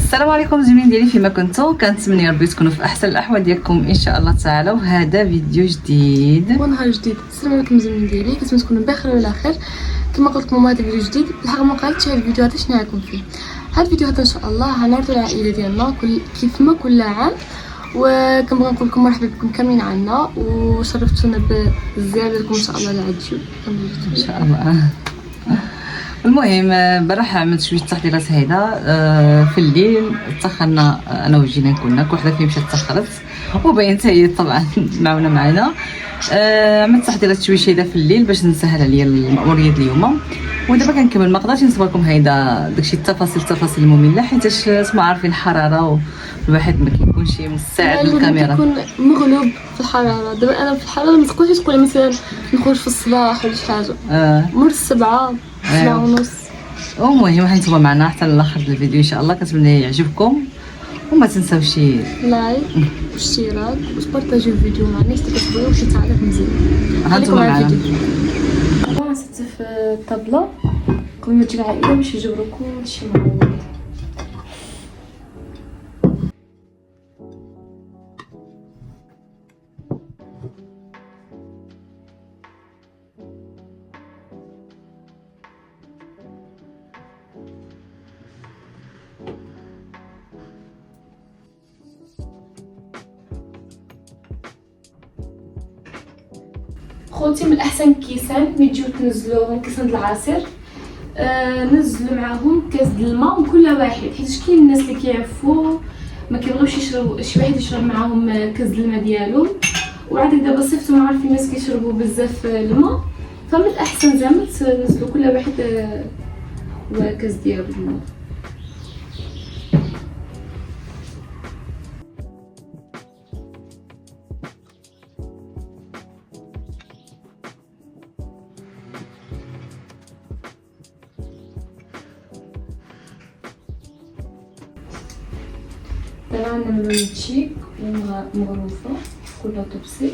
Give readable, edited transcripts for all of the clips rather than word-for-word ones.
السلام عليكم جميعا ديالي فيما كنتو، كنتمنى ربي تكونوا في احسن الاحوال ديالكم ان شاء الله تعالى. وهذا فيديو جديد ونهار جديد. السلام عليكم زميلين ديالي، كنتمنى تكونوا بخير وعلى خير. كما قلت لكم هذا فيديو جديد. بالحق ما قالتش هذا الفيديو هذا شنو غيكون فيه. هذا الفيديو هذا ان شاء الله غنعرضوا العائله ديالنا كيف ما كل عام، وكنبغي نقول لكم مرحبا بكم كاملين عنا وشرفتونا بالزياره ديالكم ان شاء الله اللي غتجيو ان شاء الله. المهم البارح عملت شويه التحضيرات هيدا في الليل، تاخرنا انا وجينا كنا كل وحده فيهم مشات تاخرت وباين حتى هي طبعا معاونه معنا. عملت تحضيرات شويه هيدا في الليل باش نسهل عليا المأموريات اليوم، ودابا كنكمل. ما قدرتش نصور لكم هيدا داكشي التفاصيل الممله حيتاش سما عارفين الحراره والواحد ما كيكونش مستعد للكاميرا، كيكون مغلوب في الحراره. دابا انا في الحراره ما تقولش تقول مثلا نخرج في الصباح ولا شي حاجه مور 7 ونص. المهم هانتوما معنا حتى لاخر الفيديو ان شاء الله. كنتمنى يعجبكم وما تنساوش لايك واشتراك وتبارطاجيو الفيديو مع الناس اللي كتبغيو شي تعرف مزيان. هانتوما معنا. انا نسيت في الطابله قبل ما تجي العائله باش يجبروا كلشي معايا. خوتي من الاحسن كيسان ملي تجيو تنزلوهم كيسان العصير، نزلوا معاهم كاس د الماء وكل واحد، حيت كاين الناس اللي كيعرفوا ما كيبغيوش يشربوا، شي واحد يشرب معاهم كاس د الماء ديالو، وعندك دابا صيفط عارفين الناس كيشربوا بزاف الماء، فمن الاحسن زعما تنزلوا كل واحد كاس ديالو الماء. دابا نعملو تشيك ومغروفه كلها طبسي.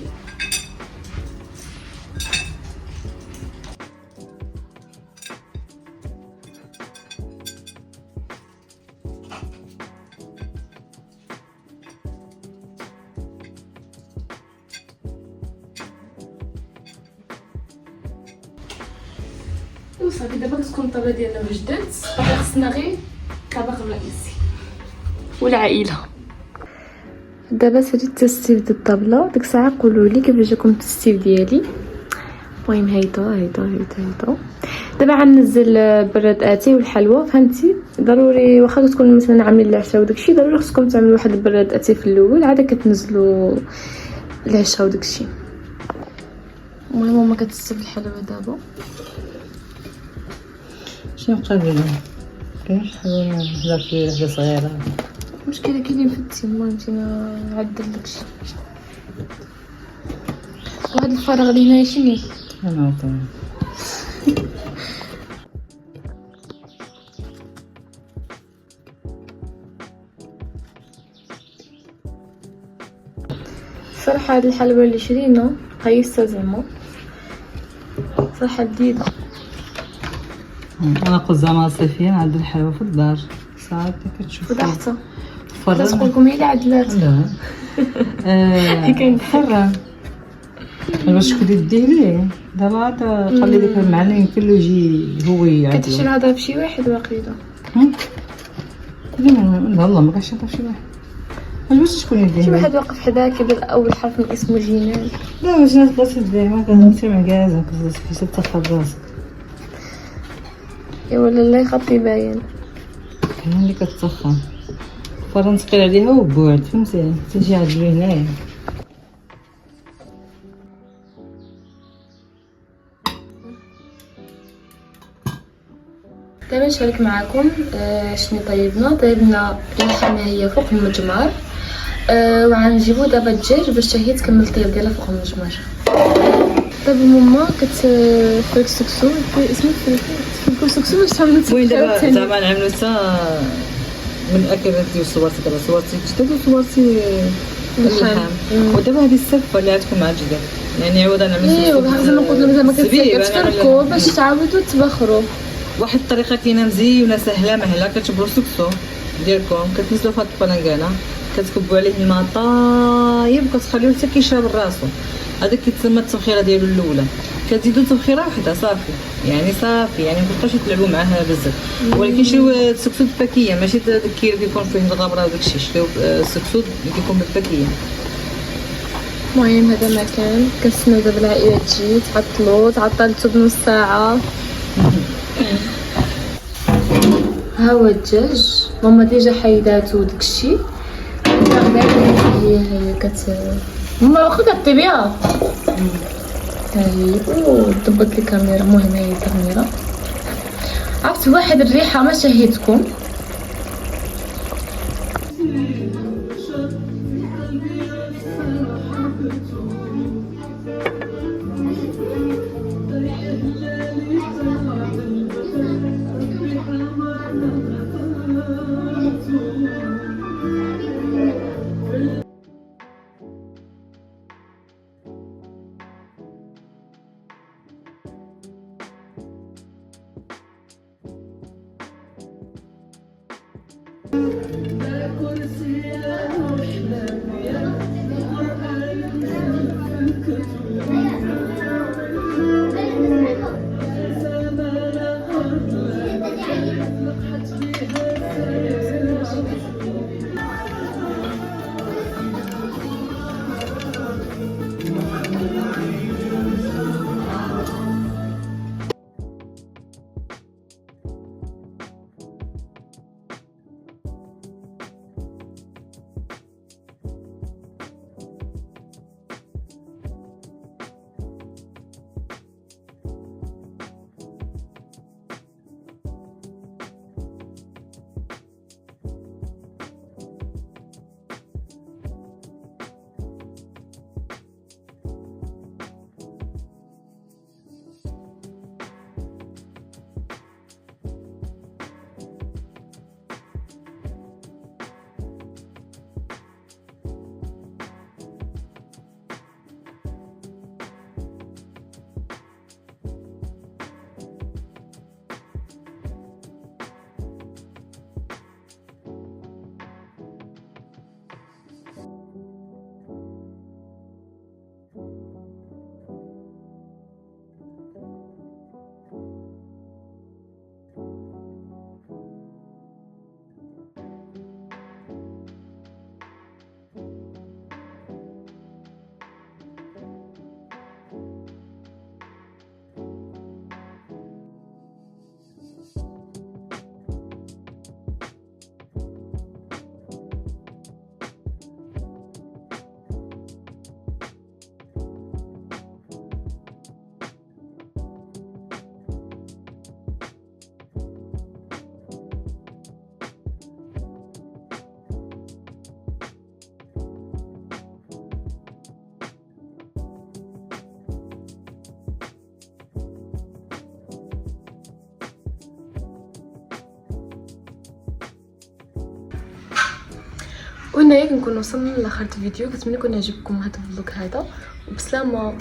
وصافي دابا كتكون الطابله ديالنا وجدات، باقي خصنا غير الطبق الرئيسي والعائله. دابا ساليت التستيف ديال الطابله، ديك الساعه قولوا لي كيف جاكم التستيف ديالي. المهم هيدا دابا غننزل براد اتاي والحلوى. فهمتي ضروري واخا تكون مثلا عاملين العشاء وداكشي ضروري خصكم تعملوا واحد البراد اتاي في الاول عاد كتنزلوا العشاء وداكشي. المهم ماما كتستف الحلوى دابا. شنو قابلين كاين حلوه وحده وحده صغيره مشكله كاينين في التيم. المهم جينا نعدل داكشي. وهاد الفراغ اللي هنايا شنو انا طبعا صراحه هاد الحلوى اللي شرينا قيسه زعما صراحه جديده. انا قلت زعما صيفيا عندي الحلوى في الدار ساعات كتشوف فضحتها فرن تقولكم هي اللي عدلات. لا كاين فرن باش كنتي ديريه دابا خلي ديك المعلم يمكن له يجي هو يعدل. كتشري هذا بشي واحد واقيلا والله ما كنتش نعرف شي واحد باش شكون يديه شي واحد واقف حداك كيبدا اول حرف من اسمه جينان. لا باش ناس بلاصه ديه ما كنسمع كازا في ست خباز اي ولا الله يخطي باين. كاين اللي كتسخن فرن ثقيل عليها وبعد فهمتي تجي عجبو هنايا. دابا نشارك معكم شنو طيبنا اللحمه هي فوق المجمر، وغنجيبو دابا الدجاج باش هي تكمل الطياب ديالها فوق المجمر. دابا ماما كتفرك سكسو اسمه فرك سكسو باش تعمل وين دابا زعما نعملو حتى من الاكلات ديال صورتي. دابا صورتي كتاب وصورتي اللحم، ودابا هذه السفه اللي عندكم مع الجدر يعني عوض نعمل ايوا زعما قلت لهم زعما كتفركوا باش تعاودوا تبخروا. واحد الطريقه كاينه مزيونه سهله مهله كتجبروا سكسو ديالكم كتنزلوا في هاد البلانكانا، كتكبوا عليه الماء طايب وكتخليوه حتى كيشرب راسو. هذا كيتسمى التبخيره ديالو الاولى. كتزيدوا تبخيره وحده صافي، يعني صافي، يعني مابقاوش تلعبوا معاه بزاف. ولكن شريو السكسود باكيه، ماشي داك الكيلو كيكون فيه الغبره وداكشي. شريو السكسود اللي كيكون بالباكيه. المهم هذا مكان كنستناو دابا العائله تجي تعطلتو بنص ساعه. ها هو الدجاج، ماما ديجا حيداتو داكشي. هي ماما واخا كطيبيها. ها هي ضبط الكاميرا. المهم هي الكاميرا. عرفت واحد الريحه ما شهيتكم. وهنايا كنكون وصلنا لاخر الفيديو. كنتمنى يكون عجبكم هذا الفلوق هذا، وبسلامه.